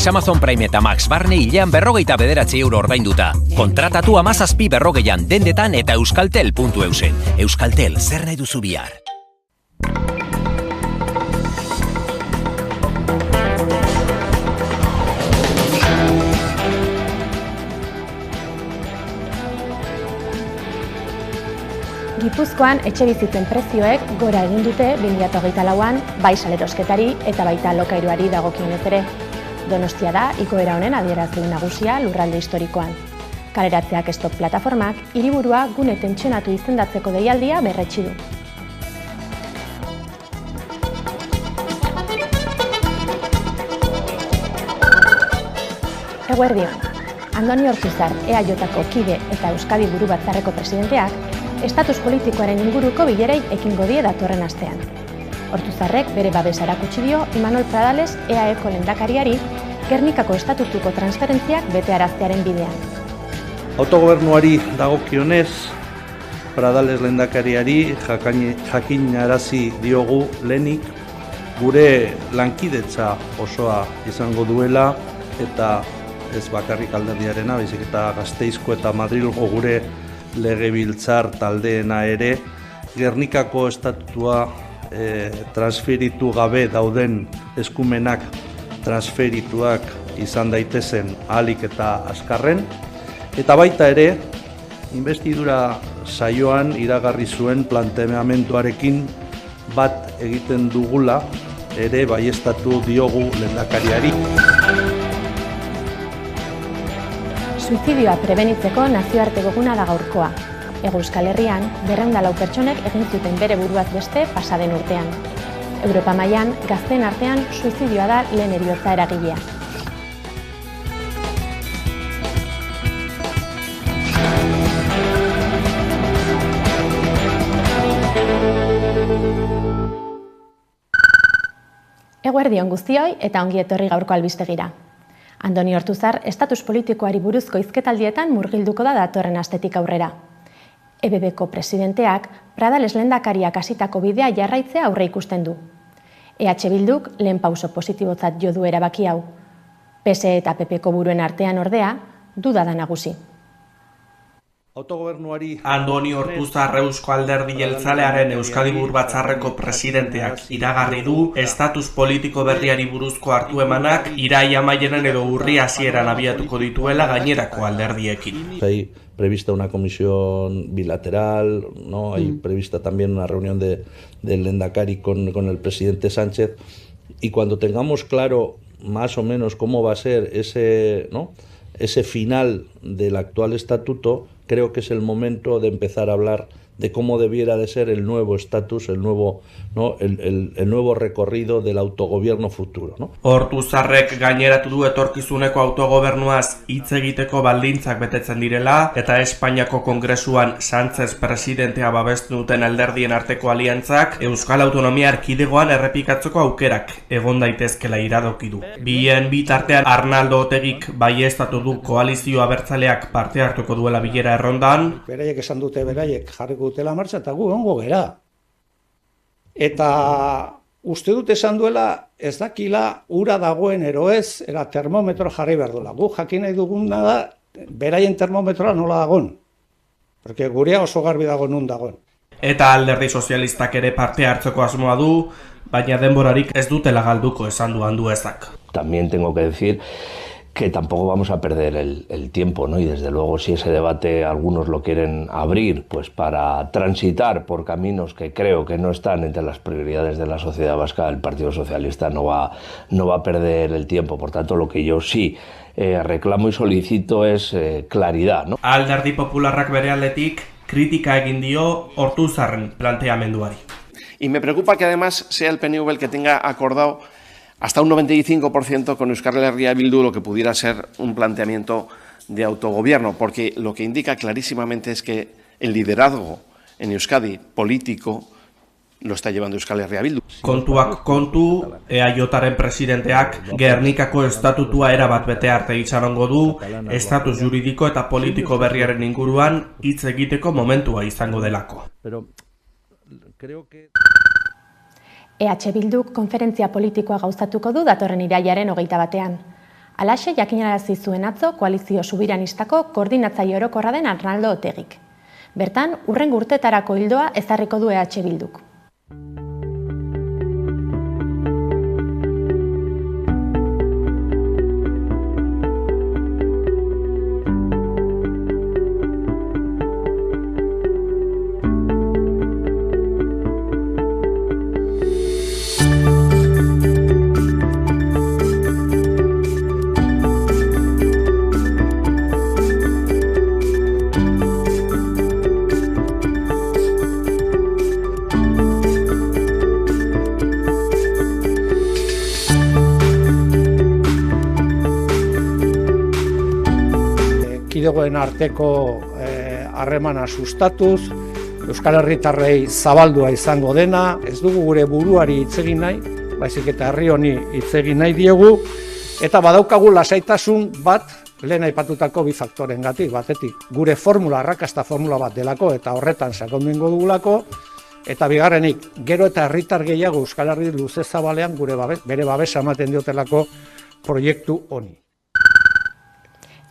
Netflix, Amazon Prime eta Max barne hilean 59 euro ordainduta. Kontratatu 1740 dendetan eta euskaltel.eusen. Euskaltel, zer nahi duzu bihar? Gipuzkoan etxebizitzen prezioek gora egin dute 2024an bai salerosketari eta baita alokairuari dagokionez ere. Donostia da igoera honen adierazle nagusia lurralde historikoan. Kaleratzeak stop plataformak hiriburua gune tentsionatu izendatzeko deialdia berretsi du. Eguerdion, Andoni Ortuzar EAJko kide eta Euskadi Buru Batzarreko presidenteak estatus politikoaren inguruko bilerei ekingo die datorren astean. Ortuzarrek bere babesa erakutsi dio Imanol Pradales EAEko lehendakariari Gernikako estatutuko transferentziak betearaztearen bidean. Autogobernuari dagokionez, Pradales lehendakariari jakinarazi diogu lehenik gure lankidetza osoa izango duela eta ez bakarrik alderdiarena, baizik eta Gasteizko eta Madrilgo gure legebiltzar taldeena ere, Gernikako estatutua transferitu gabe dauden eskumenak transferituak izan daitezen ahalik eta azkarren, eta baita ere, investidura saioan iragarri zuen planteamenduarekin bat egiten dugula ere baieztatu diogu lehendakariari. Suizidioa prebenitzeko nazioarteko eguna da gaurkoa. Hego Euskal Herrian, 204 pertsonek egin zuten bere buruaz beste pasaden urtean. Europa mailan, gazteen artean suizidioa da lehen heriotza eragilea. Eguerdion guztioi eta ongi etorri gaurko albistegira. Andoni Ortuzar estatus politikoari buruzko hizketaldietan murgilduko da datorren astetik aurrera. EBBko presidenteak Pradales lehendakariak hasitako bidea jarraitzea aurre ikusten du. EH Bilduk lehen pauso positibotzat jo du erabaki hau. PSE eta PPko buruen artean ordea, duda da nagusi. Autogobernuari Andoni Ortuzar Eusko Alderdi Jeltzalearen Euskadi Buru Batzarreko presidenteak iragarri du estatus politiko berriari buruzko hartu emanak iraila amaieran edo urri hasieran abiatuko dituela gainerako alderdiekin. Hay prevista una comisión bilateral, ¿no? Hay prevista también una reunión del Lehendakari con el presidente Sánchez, y cuando tengamos claro más o menos cómo va a ser ese final del actual estatuto, creo que es el momento de empezar a hablar de cómo debiera de ser el nuevo estatus, el nuevo recorrido del autogobierno futuro, ¿no? Ortuzarrek gaineratu du etorkizuneko autogobernuaz hitz egiteko baldintzak betetzen direla eta Espainiako Kongresuan Sánchez presidentea babestu duten alderdien arteko aliantzak Euskal Autonomia Erkidegoan errepikatzeko aukerak egon daitezkela iradoki du. Bien bitartean Arnaldo Otegik baieztatu du koalizio abertzaleak parte hartuko duela bilera errondan. Beraiek esan dute beraiek jarriko dutela martxa eta gu ongo gera. Eta uste dut esan duela ez dakila ura dagoen ero ez, era termometro jarri behar duela. Gu jakin nahi duguna da, beraien termometroa nola dagoen. Porque gurea oso garbi dago nun dagoen. Eta alderdi sozialistak ere parte hartzeko asmoa du, baina denborarik ez dutela galduko esan du Anduezak. También tengo que decir que tampoco vamos a perder el tiempo, ¿no? Y desde luego si ese debate algunos lo quieren abrir pues para transitar por caminos que creo que no están entre las prioridades de la sociedad vasca, el Partido Socialista no va a perder el tiempo. Por tanto, lo que yo sí reclamo y solicito es claridad, ¿no? Alderdi Popularrak bere aldetik kritika egin dio Ortuzarren planteamenduari. Y me preocupa que además sea el PNV el que tenga acordado hasta un 95% con Euskal Herria Bildu lo que pudiera ser un planteamiento de autogobierno, porque lo que indica clarísimamente es que el liderazgo en Euskadi político lo está llevando Euskal Herria Bildu. Kontuak kontu, EAJaren presidenteak Gernikako estatutua erabat bete arte itxarongo du, estatus juridiko eta politiko berriaren inguruan hitz egiteko momentua izango delako. Pero creo que EH Bilduk konferentzia politikoa gauzatuko du datorren irailaren 21ean. Halaxe jakinarazi zuen atzo koalizio subiranistako koordinatzaile orokorra den Arnaldo Otegik. Bertan, hurrengo urteetarako ildoa ezarriko du EH Bilduk. Kidegoen arteko harremana sustatuz, Euskal Herritarrei zabaldua izango dena, ez dugu gure buruari hitz egin nahi, baizik eta herri honi hitz egin nahi diegu, eta badaukagu lasaitasun bat lehen aipatutako bi faktorengatik, batetik gure formula, arrakasta formula bat delako eta horretan sakonduko dugulako, eta bigarrenik, gero eta herritar gehiago Euskal Herri luze zabalean bere babesa ematen diotelako proiektu honi.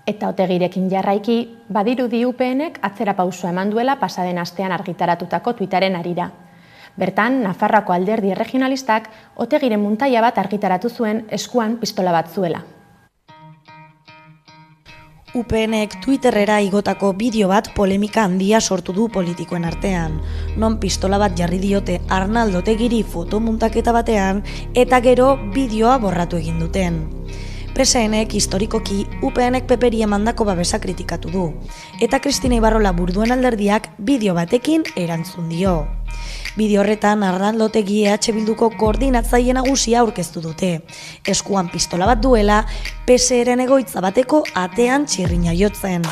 Eta Otegirekin jarraiki, badirudi UPNek atzera pausua eman duela pasaden astean argitaratutako tuitaren harira. Bertan, Nafarroako alderdi regionalistak Otegiren muntaia bat argitaratu zuen eskuan pistola bat zuela. UPNek Twitterrera igotako bideo bat polemika handia sortu du politikoen artean. Non pistola bat jarri diote Arnaldo Otegiri fotomuntaketa batean eta gero bideoa borratu egin duten. PSNek historikoki UPNek PPri emandako babesa kritikatu du, eta Kristina Ibarrola burduen alderdiak bideo batekin erantzun dio. Bideo horretan Arnaldo Otegi EH Bilduko koordinatzaile nagusia aurkeztu dute, eskuan pistola bat duela PSren egoitza bateko atean txirrina jotzen.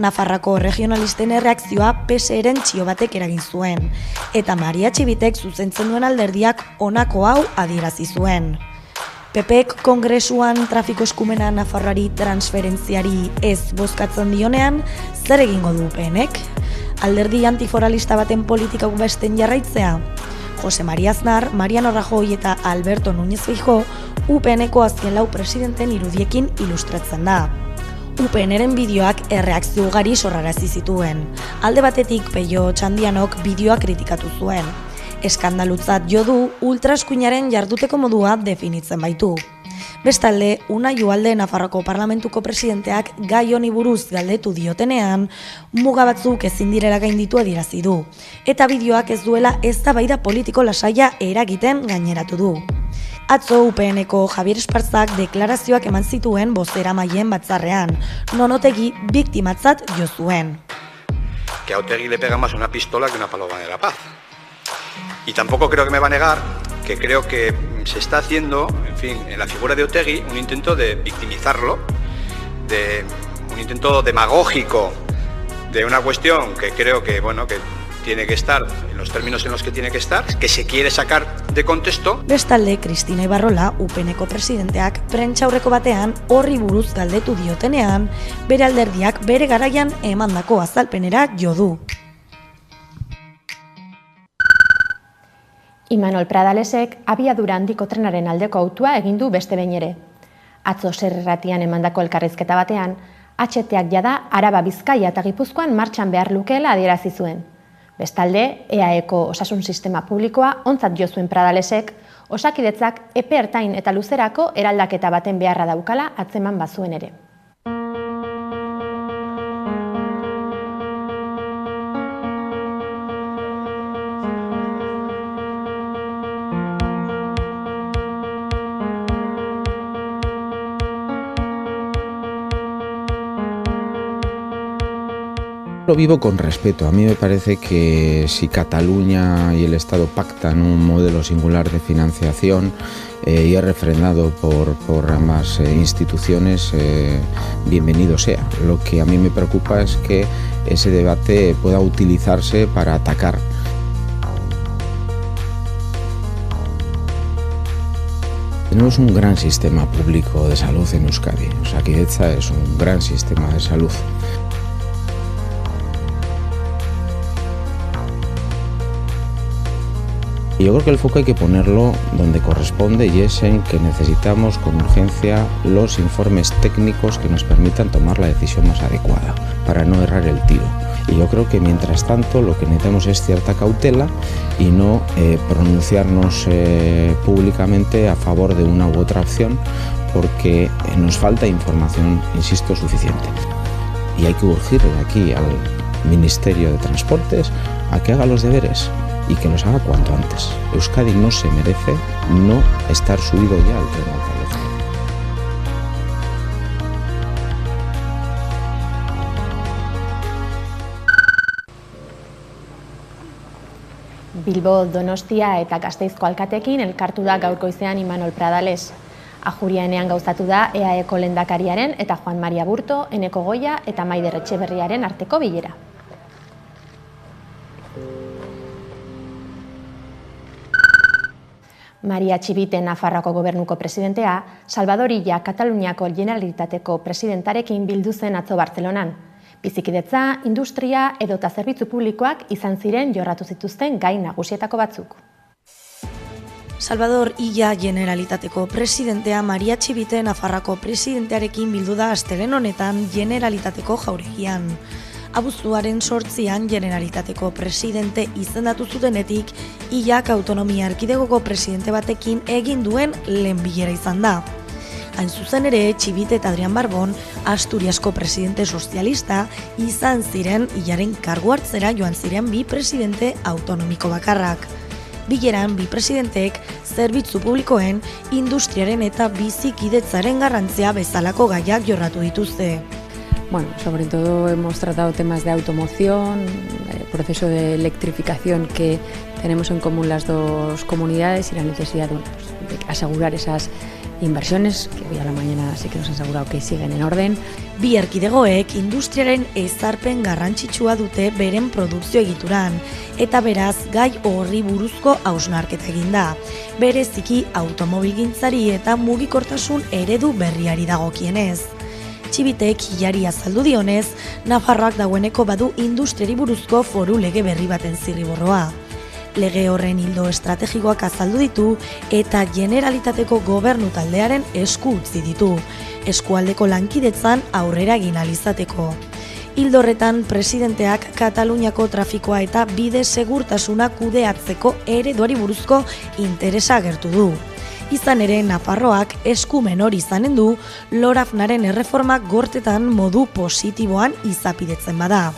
Nafarrako regionalisten erreakzioa PSren txio batek eragin zuen, eta Maria Txibitek zuzentzen duen alderdiak honako hau adierazi zuen. PPek kongresuan trafiko eskumena Nafarroari transferentziari ez bozkatzen dionean, zer egingo du UPNek? Alderdi antiforalista baten politikak besten jarraitzea? Jose Maria Aznar, Mariano Rajoy eta Alberto Núñez Feijóo UPNeko azken lau presidenten irudiekin ilustratzen da. UPNren bideoak erreakzio ugari sorrarazi zituen. Alde batetik Peio Txandianok bideoa kritikatu zuen. Eskandalutzat jo du ultraeskuinaren jarduteko modua definitzen baitu. Bestalde, Unai Ugalde Nafarroko Parlamentuko presidenteak gai honi buruz galdetu diotenean, muga batzuk ezin direla gainditu adierazi du, eta bideoak ez duela eztabaida politiko lasaia eragiten gaineratu du. Atzo UPNeko Javier Esparzak deklarazioak eman zituen bozeramaileen batzarrean, non Otegi biktimatzat jo zuen. Que a Otegi le pega más una pistola que una paloma de la paz. Y tampoco creo que me va a negar que creo que se está haciendo, en fin, en la figura de Otegi, un intento de victimizarlo, un intento demagógico de una cuestión que creo que, bueno, que tiene que estar en los términos en los que tiene que estar, que se quiere sacar de contexto. Bestalde, Kristina Ibarrola, UPNeko presidenteak, prentsaurreko batean horri buruz galdetu diotenean, bere alderdiak bere garaian emandako azalpenera jo du. Imanol Pradalesek abiadura handiko trenaren aldeko autua egin du beste behin ere. Atzo Ser Irratian emandako elkarrizketa batean, HTak jada Araba, Bizkaia eta Gipuzkoan martxan behar lukeela adierazi zuen. Bestalde, EAEko osasun sistema publikoa ontzat jo zuen Pradalesek, Osakidetzak epe ertain eta luzerako eraldaketa baten beharra daukala atzeman bazuen ere. Lo vivo con respeto. A mí me parece que si Cataluña y el Estado pactan un modelo singular de financiación y es refrendado por ambas instituciones, bienvenido sea. Lo que a mí me preocupa es que ese debate pueda utilizarse para atacar. Tenemos un gran sistema público de salud en Euskadi. Osakidetza es un gran sistema de salud. Y yo creo que el foco hay que ponerlo donde corresponde y es en que necesitamos con urgencia los informes técnicos que nos permitan tomar la decisión más adecuada para no errar el tiro. Y yo creo que mientras tanto lo que necesitamos es cierta cautela y no pronunciarnos públicamente a favor de una u otra opción porque nos falta información, insisto, suficiente. Y hay que urgir de aquí al Ministerio de Transportes a que haga los deberes y que los haga cuanto antes. Euskadi no se merece no estar subido ya al tren de alta velocidad. Bilbo, Donostia eta Gasteizko alkatekin elkartu da gaurko goizean Imanol Pradales. Ajurianean gauzatu da EAEko lehendakariaren eta Juan Maria Burto, Eneko Goia eta Maider Etxeberriaren arteko bilera. Maria Txibite, Nafarroako gobernuko presidentea, Salvador Illa, Kataluniako Generalitateko presidentarekin bildu zen atzo Bartzelonan. Bizikidetza, industria edota zerbitzu publikoak izan ziren jorratu zituzten gai nagusietako batzuk. Salvador Illa Generalitateko presidentea Maria Txibite Nafarroako presidentearekin bildu da astelehen honetan Generalitateko jauregian. Abuztuaren 8an Generalitateko presidente izendatu zutenetik, Illak autonomia erkidegoko presidente batekin egin duen lehen bilera izan da. Hain zuzen ere, Txibite eta Adrian Barbon, Asturiasko presidente sozialista, izan ziren Illaren kargu hartzera joan ziren bi presidente autonomiko bakarrak. Bileran bi presidenteek zerbitzu publikoen, industriaren eta bizikidetzaren garrantzia bezalako gaiak jorratu dituzte. Bueno, sobre todo hemos tratado temas de automoción, el proceso de electrificación que tenemos en común las dos comunidades y la necesidad de asegurar esas inversiones, que hoy a la mañana sí que nos han asegurado que siguen en orden. Bi erkidegoek industriaren ezarpen garrantzitsua dute beren produkzio egituran, eta beraz gai horri buruzko hausnarketa egin da. Bereziki automobilgintzari eta mugikortasun eredu berriari dagokienez. Txibitek Illari azaldu dionez, Nafarroak dagoeneko badu industriari buruzko foru lege berri baten zirriborroa. Lege horren ildo estrategikoak azaldu ditu eta Generalitateko gobernu taldearen esku utzi ditu, eskualdeko lankidetzan aurrera egin ahal izateko. Ildo horretan presidenteak Kataluniako trafikoa eta bide segurtasuna kudeatzeko ereduari buruzko interesa agertu du. Izan ere, Nafarroak eskumen hori izanen du, Lorafnaren erreformak gortetan modu positiboan izapidetzen bada.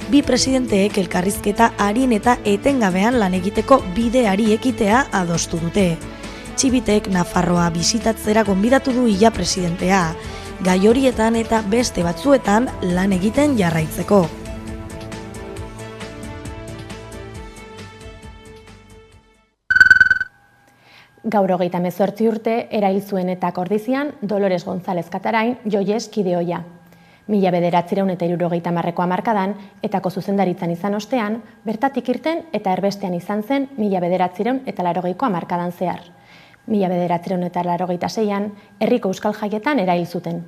Bi presidenteek elkarrizketa arin eta etengabean lan egiteko bideari ekitea adostu dute. Txibitek Nafarroa bisitatzera gonbidatu du Illa presidentea, gai horietan eta beste batzuetan lan egiten jarraitzeko. Gaur 38 urte, erail zuen eta Ordizian, Dolores González Catarain, Joies kideoia. 1970ko hamarkadan etako zuzendaritzan izan ostean, bertatik irten eta erbestean izan zen 1980ko hamarkadan zehar. 1986an, herriko euskal jaietan erail zuten.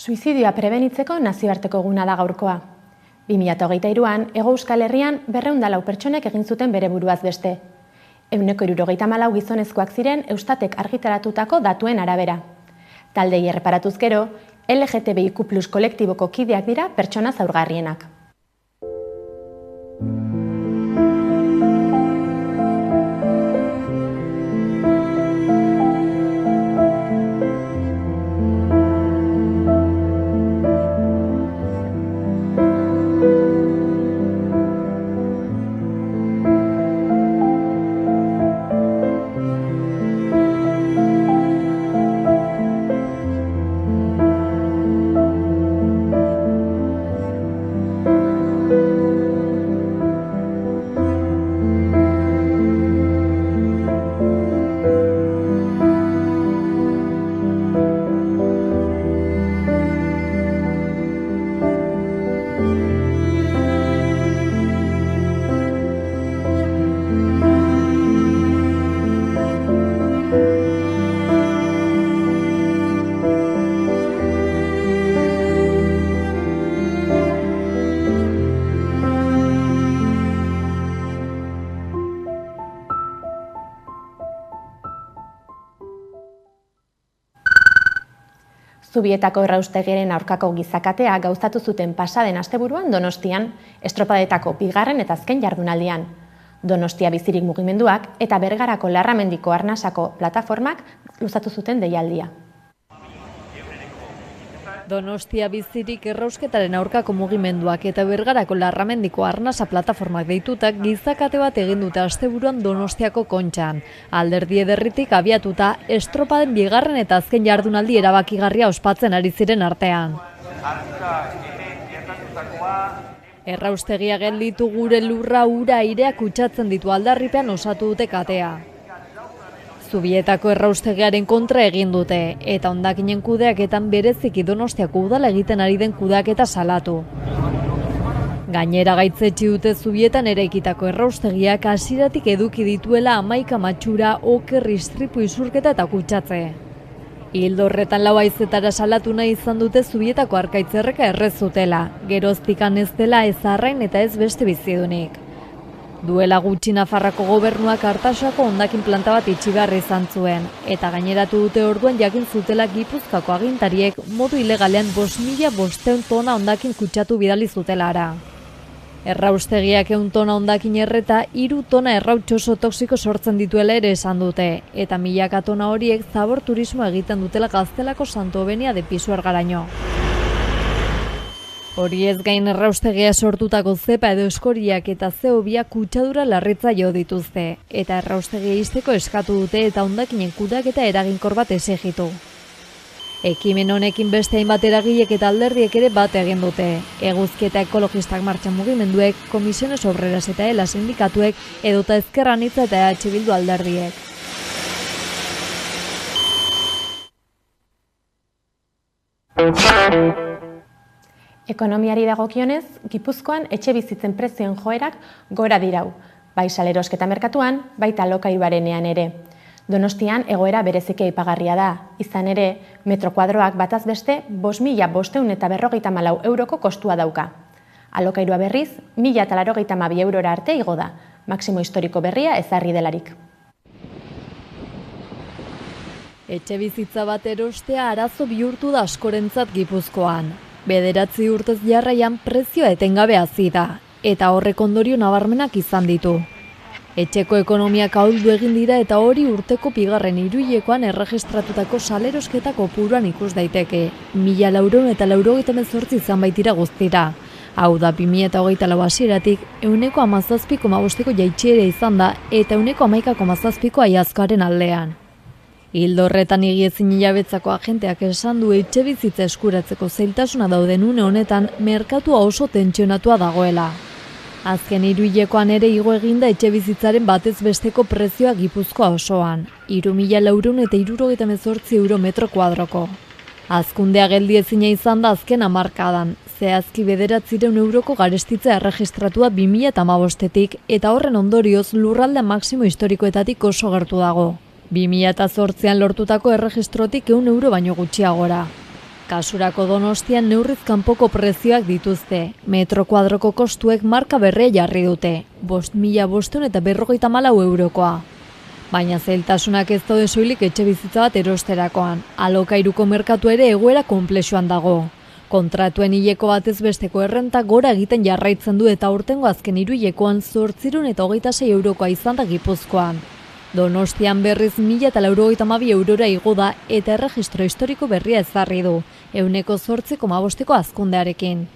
Suizidioa prebenitzeko nazioarteko eguna da gaurkoa. 2023an, Hego Euskal Herrian 204 pertsonek egin zuten bere buruaz beste. 174 gizonezkoak ziren Eustatek argitaratutako datuen arabera. Taldei erreparatuz gero, LGTBIQ+ kolektiboko kideak dira pertsona zaurgarrienak. Zubietako erraustegiaren aurkako gizakatea gauzatu zuten pasaden asteburuan Donostian, estropadetako 2. eta azken jardunaldian. Donostia bizirik mugimenduak eta Bergarako Larramendiko Arnasako plataformak luzatu zuten deialdia. Donostia bizirik errausketaren aurkako mugimenduak eta Bergarako Larramendiko Arnasa plataformak deitutak gizakate bat egin dute asteburuan Donostiako Kontxan. Alderdi ederritik abiatuta estropaden 2. eta azken jardunaldi erabakigarria ospatzen ari ziren artean. Erraustegia gelditu gure lurra ura airea kutsatzen ditu aldarripean osatu dute katea. Zubietako erraustegiaren kontra egin dute, eta hondakinen kudeaketan bereziki Donostiako udala egiten ari den kudeaketa salatu. Gainera gaitzetsi dute Zubietan eraikitako erraustegiak hasieratik eduki dituela 11 matxura, oker, istripu, isurketa eta kutsatze. Ildo horretan 4 haizetara salatu nahi izan dute Zubietako arkaitzerreka errezutela, geroztikan ez dela ez arrain eta ez beste bizidunik. Duela gutxi Nafarrako gobernuak Artasako hondakin planta bat itxi behar izan zuen, eta gaineratu dute orduan jakin zutela Gipuzkoako agintariek modu ilegalean 5.500 tona hondakin kutsatu bidali zutelara. Erraustegiak 100 tona hondakin erreta 3 tona errautz oso toxiko sortzen dituela ere esan dute, eta 1000 tona horiek zabor turismo egiten dutela Gaztelako Santo Benia de Pisuergaraino. Hori ez gain erraustegia sortutako zepa edo eskoriak eta zeobia kutsadura larritza jo dituzte, eta erraustegia izteko eskatu dute eta hondakinen kudeaketa eraginkor bat esegitu. Ekimen honekin beste hainbat eragilek eta alderdiek ere bat egin dute. Eguzkieta ekologistak martxan mugimenduek, Komisiones Obreras eta ELA sindikatuek, edota Ezker Anitza eta EH Bildu alderdiek. Ekonomiari dagokionez, Gipuzkoan etxe bizitzen prezioen joerak gora dirau, bai salerosketa merkatuan, baita alokairuarenean ere. Donostian egoera bereziki aipagarria da, izan ere, metro kuadroak bataz beste 5.554 euroko kostua dauka. Alokairua berriz, 1.082 eurora arte igo da, maksimo historiko berria ezarri delarik. Etxe bizitza bat erostea arazo bihurtu da askorentzat Gipuzkoan. 9 urtez jarraian prezioa etengabe hazi da, eta horrek ondorio nabarmenak izan ditu. Etxeko ekonomiak ahuldu egin dira eta hori urteko 2. hiruhilekoan erregistratutako salerosketa kopuruan ikus daiteke, 1.498 izan baitira guztira. Hau da 2024 hasieratik 17,5ko jaitsiera izan da eta 11,7ko aiazkoaren aldean. Ildo horretan egiezin hilabetzako agenteak esan du etxe bizitza eskuratzeko zailtasuna dauden une honetan merkatua oso tentsionatua dagoela. Azken hiruhilekoan ere igo eginda etxe bizitzaren batez besteko prezioa Gipuzkoa osoan, 3.478 euro metro kuadroko. Azkundea geldiezina izan da azken hamarkadan, zehazki 900 euroko garestitza erregistratua 2015-etik eta horren ondorioz lurralde maksimo historikoetatik oso gertu dago. 2008an lortutako erregistrotik 100 euro baino gutxiagora. Kasurako Donostian neurriz kanpoko prezioak dituzte. Metro kuadroko kostuek marka berrea jarri dute, 5.554 eurokoa. Baina zailtasunak ez daude soilik etxebizitza bat erosterakoan. Alokairuko merkatu ere egoera konplexuan dago. Kontratuen hileko batez besteko errenta gora egiten jarraitzen du eta aurtengo azken hiruhilekoan 826 eurokoa izan da Gipuzkoan. Donostian berriz 1.082 eurora igo da eta erregistro historiko berria ezarri du, 8,8% hazkundearekin.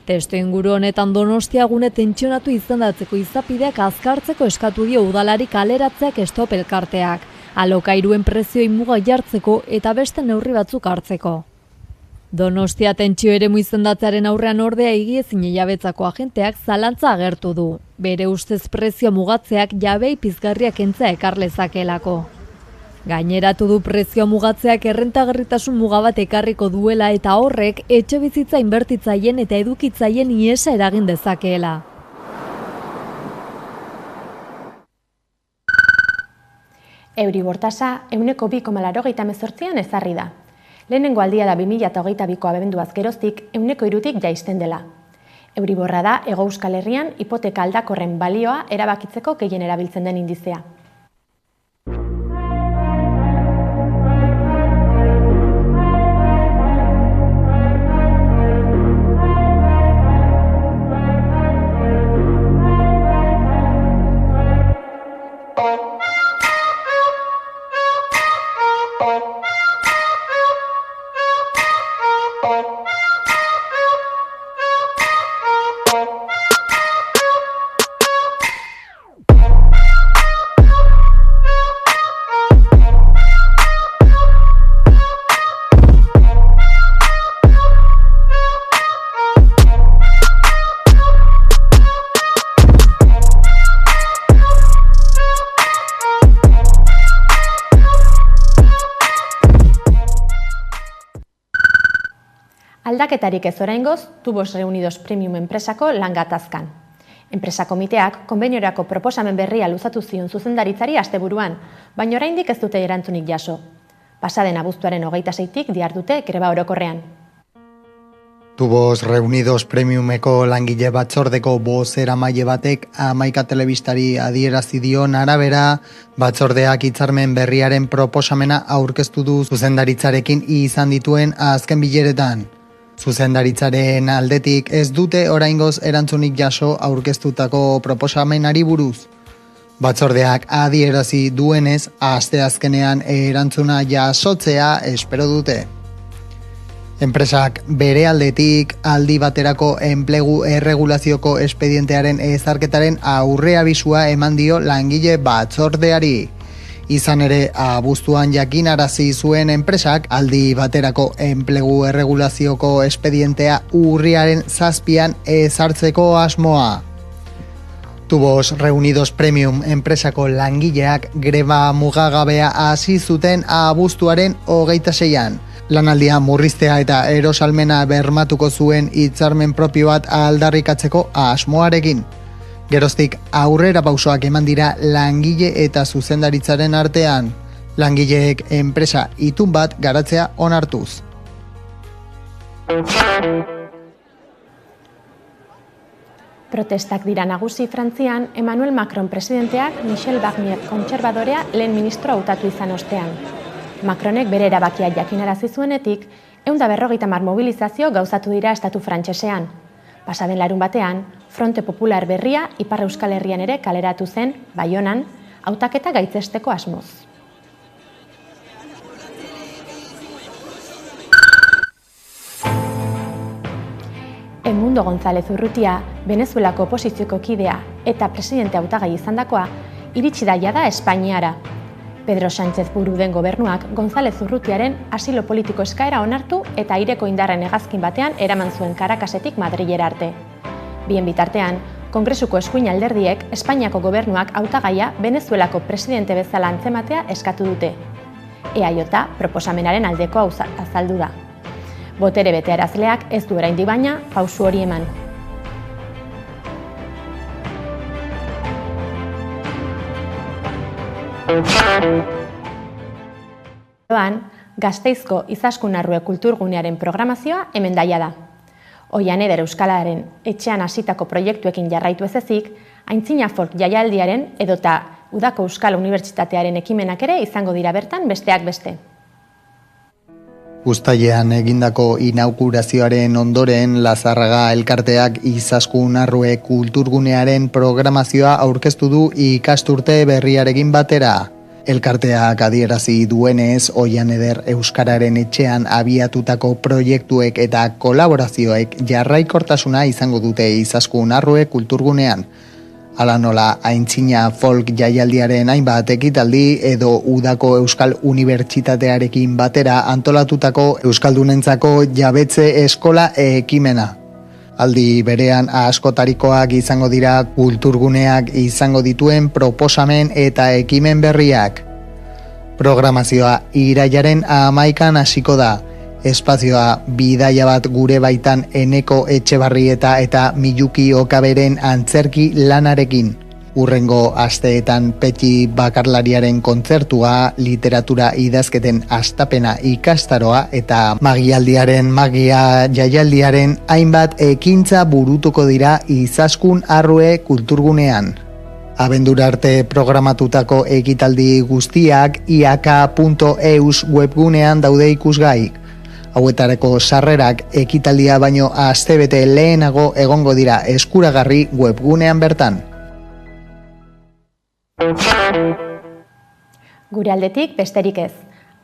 Testu inguru honetan Donostia gune tentsionatu izendatzeko izapideak azkartzeko eskatu dio udalari kaleratzeak stop elkarteak, alokairuen prezioi muga jartzeko eta beste neurri batzuk hartzeko. Donostia tentsio eremu izendatzearen aurrean ordea egiezin hilabetzako agenteak zalantza agertu du. Bere ustez prezio mugatzeak jabei pizgarriak kentzea ekar lezakeelako. Gaineratu du prezio mugatzeak errentagarritasun muga bat ekarriko duela eta horrek etxebizitza inbertitzaien eta edukitzaien iesa eragin dezakeela. Euribor tasa 2,88an ezarri da. Lehenengo aldia da 2022ko abenduaz geroztik 3%tik jaisten dela. Euriborra da Hego Euskal Herrian hipoteka aldakorren balioa erabakitzeko gehien erabiltzen den indizea. Aldaketarik ez oraingoz, Tubos Reunidos Premium enpresako lan gatazkan. Enpresa komiteak konbeniorako proposamen berria luzatu zion zuzendaritzari asteburuan, baina oraindik ez dute erantzunik jaso. Pasaden abuztuaren 26tik dihardute greba orokorrean. Tubos Reunidos Premiumeko langile batzordeko bozeramaile batek Hamaika telebistari adierazi dion arabera, batzordeak hitzarmen berriaren proposamena aurkeztu du zuzendaritzarekin izan dituen azken bileretan. Zuzendaritzaren aldetik ez dute oraingoz erantzunik jaso aurkeztutako proposamenari buruz. Batzordeak adierazi duenez, asteazkenean erantzuna jasotzea espero dute. Enpresak bere aldetik aldi baterako enplegu erregulazioko espedientearen ezarketaren aurreabisua eman dio langile batzordeari. Izan ere, abuztuan jakinarazi zuen enpresak aldi baterako enplegu erregulazioko espedientea urriaren 7an ezartzeko asmoa. Tubos Reunidos Premium enpresako langileak greba mugagabea hasi zuten abuztuaren 26an. Lanaldia murriztea eta erosalmena bermatuko zuen hitzarmen propio bat aldarrikatzeko asmoarekin. Geroztik aurrera pausoak eman dira langile eta zuzendaritzaren artean. Langileek enpresa itun bat garatzea onartuz. Protestak dira nagusi Frantzian, Emmanuel Macron presidenteak Michel Barnier kontserbadorea lehen ministro hautatu izan ostean. Macronek bere erabakia jakinarazi zuenetik, 150 mobilizazio gauzatu dira estatu frantsesean. Pasaden larun batean, Fronte Popular berria Ipar Euskal Herrian ere kaleratu zen, Baionan, hautaketa gaitzesteko asmoz. Edmundo González Urrutia, Venezuelako oposizioko kidea eta presidente hautagai izandakoa, iritsi da jada Espainiara. Pedro Sánchez buru den gobernuak González Urrutiaren asilo politiko eskaera onartu eta aireko indarren hegazkin batean eraman zuen Caracassetik Madrilera arte. Bien bitartean, Kongresuko eskuin alderdiek Espainiako gobernuak hautagaia Venezuelako presidente bezala antzematea eskatu dute. EAJ proposamenaren aldeko azaldu da. Botere betearazleak ez du oraindik baina pausu hori eman. Gasteizko Izaskun-Arrue kulturgunearen programazioa hemen daia da. Oian Eder Euskalaren etxean hasitako proiektuekin jarraitu ez ezik, Aintzina Folk jaialdiaren edota Udako Euskal Unibertsitatearen ekimenak ere izango dira bertan besteak beste. Uztailean egindako inaugurazioaren ondoren Lazarraga elkarteak Izaskun Arrue kulturgunearen programazioa aurkeztu du ikasturte berriarekin batera. Elkarteak adierazi duenez, Oian Eder Euskararen etxean abiatutako proiektuek eta kolaborazioek jarraikortasuna izango dute Izaskun Arrue kulturgunean. Hala nola, aintzina folk jaialdiaren hainbat ekitaldi edo Udako Euskal Unibertsitatearekin batera antolatutako Euskaldunentzako jabetze eskola ekimena. Aldi berean askotarikoak izango dira kulturguneak izango dituen proposamen eta ekimen berriak. Programazioa irailaren 11an hasiko da. Espazioa bidaia bat gure baitan Eneko Etxebarrieta eta Miluki Okaberen antzerki lanarekin. Urrengo asteetan Petxi bakarlariaren kontzertua, literatura idazketen astapena ikastaroa eta magialdiaren magia jaialdiaren hainbat ekintza burutuko dira Izaskun Arrue kulturgunean. Abendura arte programatutako ekitaldi guztiak iak.eus webgunean daude ikusgai. Hauetarako sarrerak ekitaldia baino astebete lehenago egongo dira eskuragarri webgunean bertan. Gure aldetik besterik ez.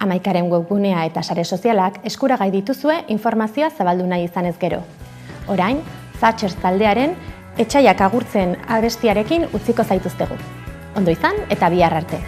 11aren webgunea eta sare sozialak eskuragai dituzue informazioa zabaldu nahi izanez gero. Orain, Thatcher taldearen Etsaiak agurtzen abestiarekin utziko zaituztegu. Ondo izan eta bihar arte.